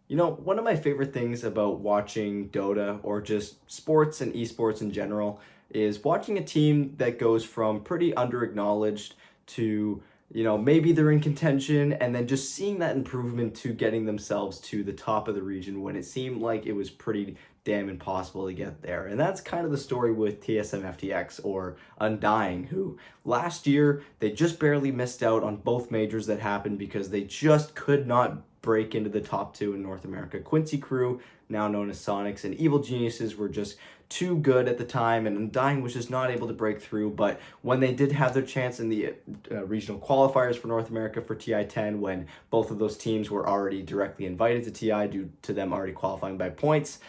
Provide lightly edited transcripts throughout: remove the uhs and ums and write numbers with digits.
You know, one of my favorite things about watching Dota or just sports and esports in general is watching a team that goes from pretty underacknowledged to, maybe they're in contention and then just seeing that improvement to getting themselves to the top of the region when it seemed like it was pretty damn impossible to get there. And that's kind of the story with TSM.FTX or Undying, who last year they just barely missed out on both majors that happened because they just could not break into the top two in North America. Quincy Crew, now known as Sonics, and Evil Geniuses were just too good at the time, and Undying was just not able to break through. But when they did have their chance in the regional qualifiers for North America for TI10, when both of those teams were already directly invited to TI due to them already qualifying by points,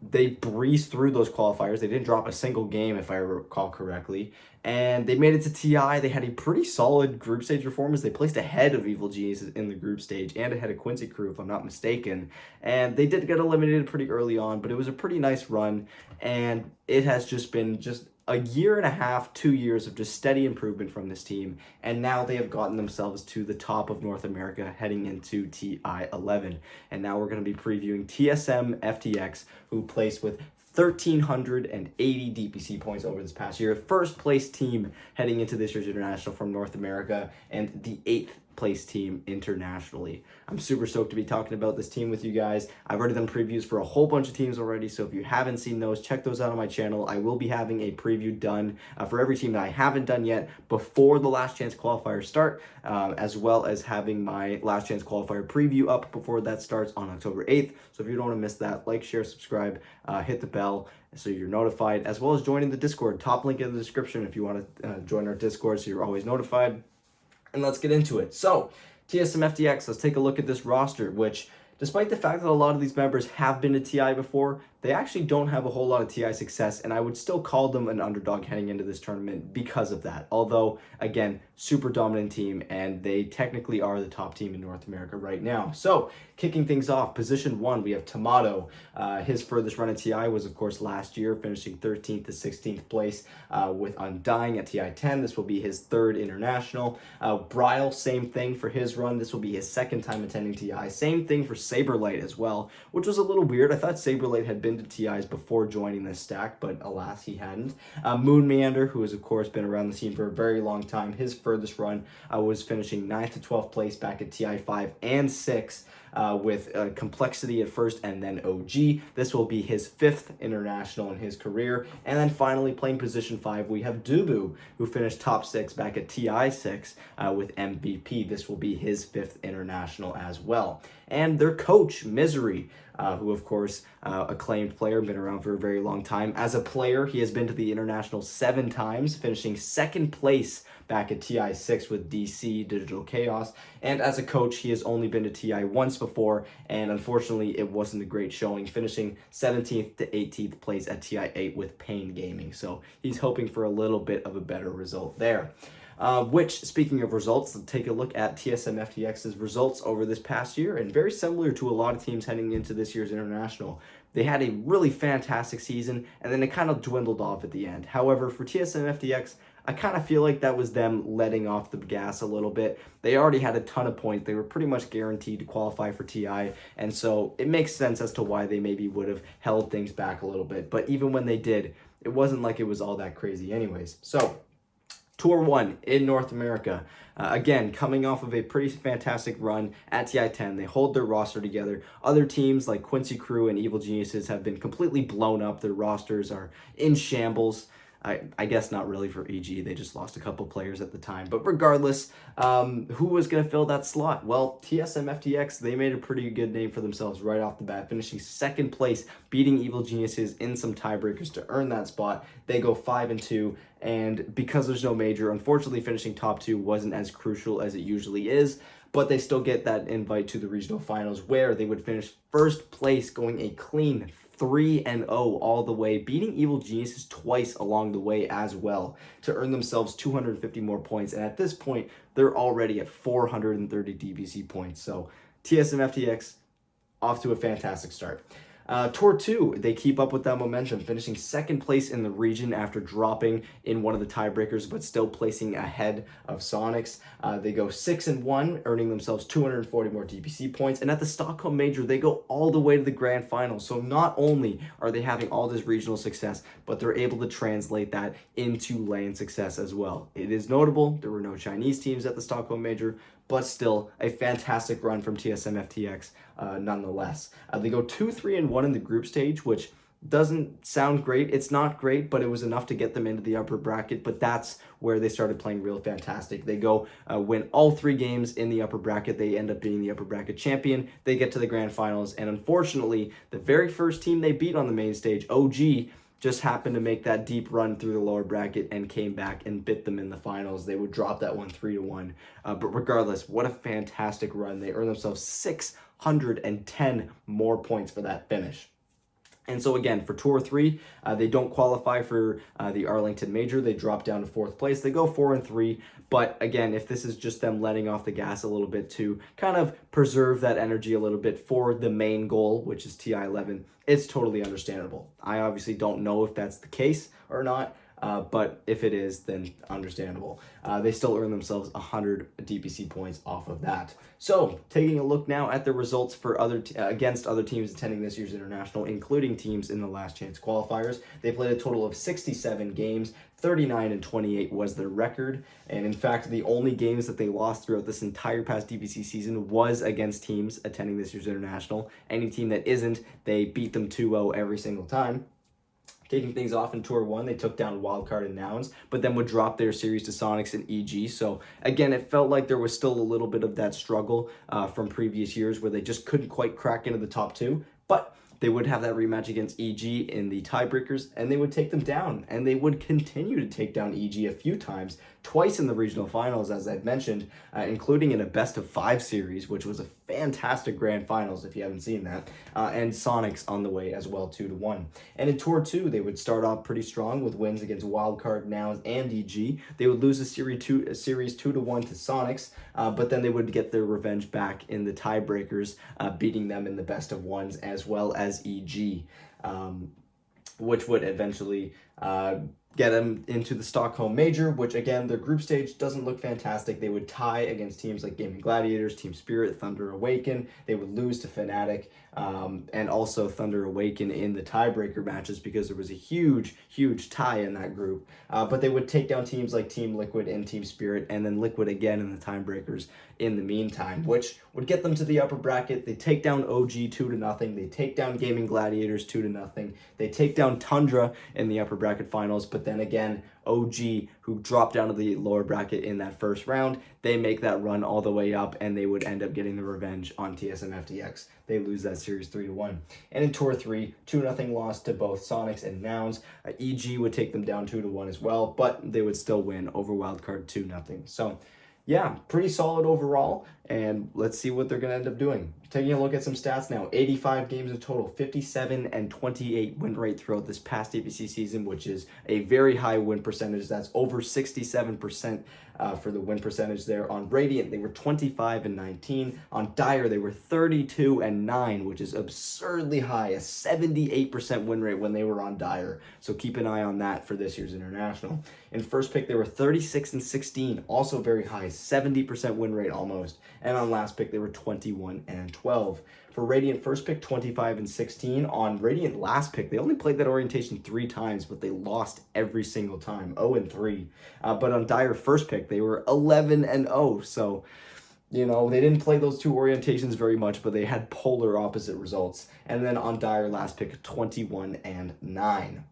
they breezed through those qualifiers. They didn't drop a single game, if I recall correctly, and they made it to TI. They had a pretty solid group stage performance. They placed ahead of Evil Geniuses in the group stage and ahead of Quincy Crew, if I'm not mistaken. And they did get eliminated pretty early on, but it was a pretty nice run. And it has just been just a year and a half, 2 years of just steady improvement from this team. And now they have gotten themselves to the top of North America heading into TI11. And now we're going to be previewing TSM.FTX, who placed with 1,380 DPC points over this past year. First place team heading into this year's International from North America, and the 8th place team internationally. I'm super stoked to be talking about this team with you guys. I've already done previews for a whole bunch of teams already, so if you haven't seen those, check those out on my channel. I will be having a preview done for every team that I haven't done yet before the Last Chance qualifiers start, as well as having my Last Chance qualifier preview up before that starts on October 8th. So if you don't want to miss that, like, share, subscribe, hit the bell so you're notified, as well as joining the Discord. Top link in the description if you want to join our Discord so you're always notified. And let's get into it. So, TSM.FTX, let's take a look at this roster, which, despite the fact that a lot of these members have been to TI before, they actually don't have a whole lot of TI success, and I would still call them an underdog heading into this tournament because of that. Although, again, super dominant team, and they technically are the top team in North America right now. So, kicking things off, position 1, we have Tomato. His furthest run at TI was, of course, last year, finishing 13th to 16th place with Undying at TI10. This will be his 3rd international. Bryle, same thing for his run. This will be his 2nd time attending TI. Same thing for Saberlight as well, which was a little weird. I thought Saberlight had been to TIs before joining this stack, but alas, he hadn't. Moon Meander, who has, of course, been around the scene for a very long time, his furthest run was finishing 9th to 12th place back at TI5 and 6. With Complexity at first and then OG. This will be his 5th international in his career. And then finally, playing position 5, we have Dubu, who finished top 6 back at TI6 with MVP. This will be his 5th international as well. And their coach, Misery, who, of course, acclaimed player, been around for a very long time. As a player, he has been to the international 7 times, finishing 2nd place back at TI6 with DC, Digital Chaos. And as a coach, he has only been to TI once before, and unfortunately, it wasn't a great showing, finishing 17th to 18th place at TI8 with Pain Gaming. So he's hoping for a little bit of a better result there. Which, speaking of results, let's take a look at TSM.FTX's results over this past year, and very similar to a lot of teams heading into this year's International. They had a really fantastic season, and then it kind of dwindled off at the end. However, for TSM.FTX, I kind of feel like that was them letting off the gas a little bit. They already had a ton of points. They were pretty much guaranteed to qualify for TI, and so it makes sense as to why they maybe would have held things back a little bit. But even when they did, it wasn't like it was all that crazy anyways. So, Tour 1 in North America. Again, coming off of a pretty fantastic run at TI10. They hold their roster together. Other teams like Quincy Crew and Evil Geniuses have been completely blown up. Their rosters are in shambles. I guess not really for EG. They just lost a couple players at the time. But regardless, who was going to fill that slot? Well, TSM.FTX, they made a pretty good name for themselves right off the bat, finishing 2nd place, beating Evil Geniuses in some tiebreakers to earn that spot. They go 5-2, and because there's no major, unfortunately finishing top 2 wasn't as crucial as it usually is, but they still get that invite to the regional finals where they would finish 1st place, going a clean 3-0 all the way, beating Evil Geniuses twice along the way as well to earn themselves 250 more points. And at this point, they're already at 430 DPC points. So TSM.FTX off to a fantastic start. Tour 2, they keep up with that momentum, finishing second place in the region after dropping in one of the tiebreakers, but still placing ahead of Sonics. They go 6-1, earning themselves 240 more DPC points. And at the Stockholm Major, they go all the way to the grand final. So not only are they having all this regional success, but they're able to translate that into LAN success as well. It is notable there were no Chinese teams at the Stockholm Major, but still a fantastic run from TSM.FTX nonetheless. They go 2-3-1 in the group stage, which doesn't sound great. It's not great, but it was enough to get them into the upper bracket. But that's where they started playing real fantastic. They go win all 3 games in the upper bracket. They end up being the upper bracket champion. They get to the grand finals. And unfortunately, the very first team they beat on the main stage, OG, just happened to make that deep run through the lower bracket and came back and bit them in the finals. They would drop that one 3-1. But regardless, what a fantastic run. They earned themselves 610 more points for that finish. And so again, for Tour 3, they don't qualify for the Arlington Major. They drop down to 4th place. They go 4-3. But again, if this is just them letting off the gas a little bit to kind of preserve that energy a little bit for the main goal, which is TI11, it's totally understandable. I obviously don't know if that's the case or not. But if it is, then understandable. They still earn themselves 100 DPC points off of that. So, taking a look now at the results for against other teams attending this year's International, including teams in the last chance qualifiers. They played a total of 67 games. 39-28 was their record, and in fact, the only games that they lost throughout this entire past DPC season was against teams attending this year's International. Any team that isn't, they beat them 2-0 every single time. Kicking things off in Tour 1, they took down Wildcard and Nouns, but then would drop their series to Sonics and EG. So again, it felt like there was still a little bit of that struggle from previous years where they just couldn't quite crack into the top 2. But they would have that rematch against EG in the tiebreakers, and they would take them down. And they would continue to take down EG a few times, twice in the regional finals, as I'd mentioned, including in a best-of-5 series, which was a fantastic grand finals, if you haven't seen that, and Sonics on the way as well, 2-1. And in Tour 2, they would start off pretty strong with wins against Wildcard, Nouns, and EG. They would lose a series 2-1 to Sonics, but then they would get their revenge back in the tiebreakers, beating them in the best-of-1s as well as EG, which would eventually get them into the Stockholm Major, which again, their group stage doesn't look fantastic. They would tie against teams like Gaming Gladiators, Team Spirit, Thunder Awaken. They would lose to Fnatic and also Thunder Awaken in the tiebreaker matches because there was a huge tie in that group. But they would take down teams like Team Liquid and Team Spirit, and then Liquid again in the tiebreakers in the meantime, which would get them to the upper bracket. They take down OG 2-0. They take down Gaming Gladiators 2-0. They take down Tundra in the upper bracket finals, but then again, OG, who dropped down to the lower bracket in that first round, they make that run all the way up, and they would end up getting the revenge on TSM.FTX. They lose that series 3-1. And in Tour 3, 2-0 loss to both Sonics and Nouns. EG would take them down 2-1 as well, but they would still win over Wildcard 2-0. So yeah, pretty solid overall, and let's see what they're going to end up doing. Taking a look at some stats now, 85 games in total, 57-28 win rate throughout this past DPC season, which is a very high win percentage. That's over 67% for the win percentage there. On Radiant, they were 25-19. On Dire, they were 32-9, which is absurdly high, a 78% win rate when they were on Dire. So keep an eye on that for this year's International. In first pick, they were 36-16, also very high, 70% win rate almost. And on last pick, they were 21-12. For Radiant first pick, 25-16. On Radiant last pick, they only played that orientation 3 times, but they lost every single time, 0-3. But on Dire first pick, they were 11-0. So, you know, they didn't play those 2 orientations very much, but they had polar opposite results. And then on Dire last pick, 21-9.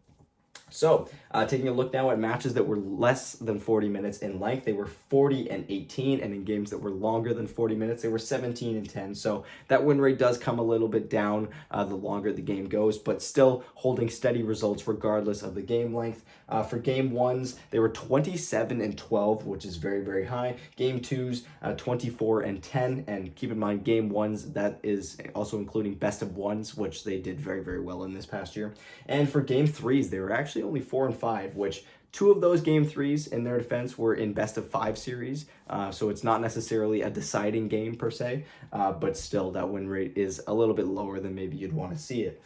So, taking a look now at matches that were less than 40 minutes in length, they were 40-18, and in games that were longer than 40 minutes, they were 17-10. So that win rate does come a little bit down the longer the game goes, but still holding steady results regardless of the game length. For game 1s, they were 27-12, which is very high. Game 2s, 24-10, and keep in mind, game 1s, that is also including best of 1s, which they did very well in this past year. And for game 3s, they were actually only 4-5, which 2 of those game 3s in their defense were in best of 5 series, so it's not necessarily a deciding game per se, but still that win rate is a little bit lower than maybe you'd want to see it.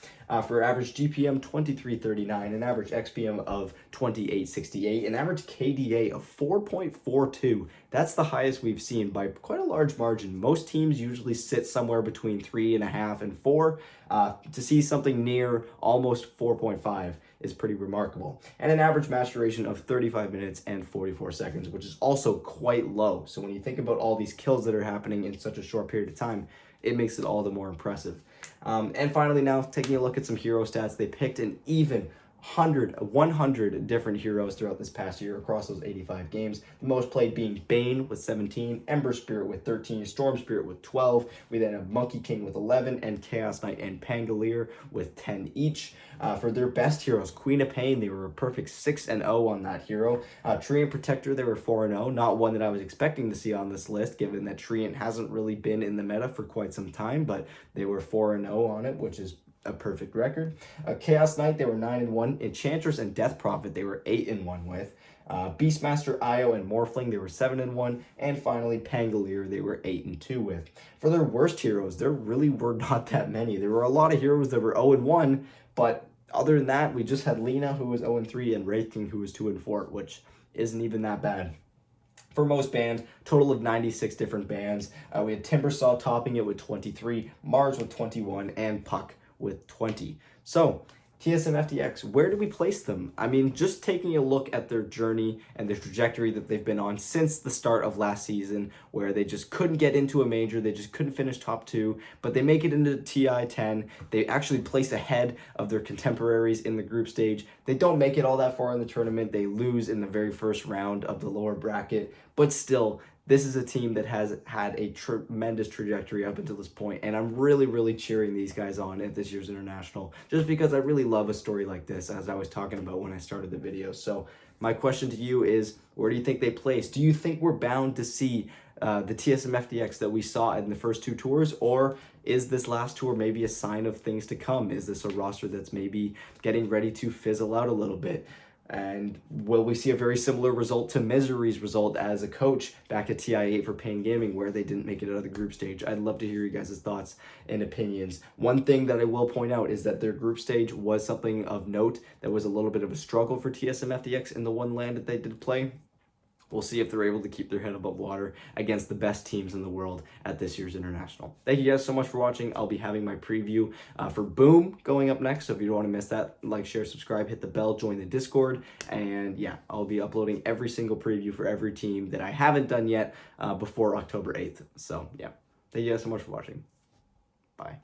For average GPM 2339, an average XPM of 2868, an average KDA of 4.42. That's the highest we've seen by quite a large margin. Most teams usually sit somewhere between 3.5 and 4. To see something near almost 4.5 is pretty remarkable. And an average match duration of 35 minutes and 44 seconds, which is also quite low. So when you think about all these kills that are happening in such a short period of time, it makes it all the more impressive. And finally, now taking a look at some hero stats, they picked an even 100 different heroes throughout this past year across those 85 games. The most played being Bane with 17, Ember Spirit with 13, Storm Spirit with 12. We then have Monkey King with 11, and Chaos Knight and Pangolier with 10 each. For their best heroes, Queen of Pain, they were a perfect 6-0 on that hero. Treant Protector, they were 4-0, not one that I was expecting to see on this list, given that Treant hasn't really been in the meta for quite some time, but they were 4-0 on it, which is a perfect record. Chaos Knight, they were 9-1. Enchantress and Death Prophet, they were 8-1 with. Beastmaster, Io, and Morphling, they were 7-1. And finally, Pangolier, they were 8-2 with. For their worst heroes, there really were not that many. There were a lot of heroes that were 0-1, but other than that, we just had Lena, who was 0-3, and Wraith King, who was 2-4, which isn't even that bad. For most bands, total of 96 different bands. We had Timbersaw topping it with 23, Mars with 21, and Puck with 20. So TSM.FTX, where do we place them? I mean, just taking a look at their journey and the trajectory that they've been on since the start of last season, where they just couldn't get into a major, they just couldn't finish top 2, but they make it into TI10. They actually place ahead of their contemporaries in the group stage. They don't make it all that far in the tournament. They lose in the very first round of the lower bracket, but still, this is a team that has had a tremendous trajectory up until this point, and I'm really cheering these guys on at this year's International, just because I really love a story like this, as I was talking about when I started the video. So my question to you is, where do you think they place? Do you think we're bound to see the TSM.FTX that we saw in the first 2 tours, or is this last tour maybe a sign of things to come? Is this a roster that's maybe getting ready to fizzle out a little bit? And will we see a very similar result to Misery's result as a coach back at TI8 for Pain Gaming, where they didn't make it out of the group stage? I'd love to hear you guys' thoughts and opinions. One thing that I will point out is that their group stage was something of note. That was a little bit of a struggle for TSM.FTX in the one land that they did play. We'll see if they're able to keep their head above water against the best teams in the world at this year's International. Thank you guys so much for watching. I'll be having my preview for Boom going up next, so if you don't want to miss that, like, share, subscribe, hit the bell, join the Discord, and yeah, I'll be uploading every single preview for every team that I haven't done yet before October 8th. So yeah, thank you guys so much for watching. Bye.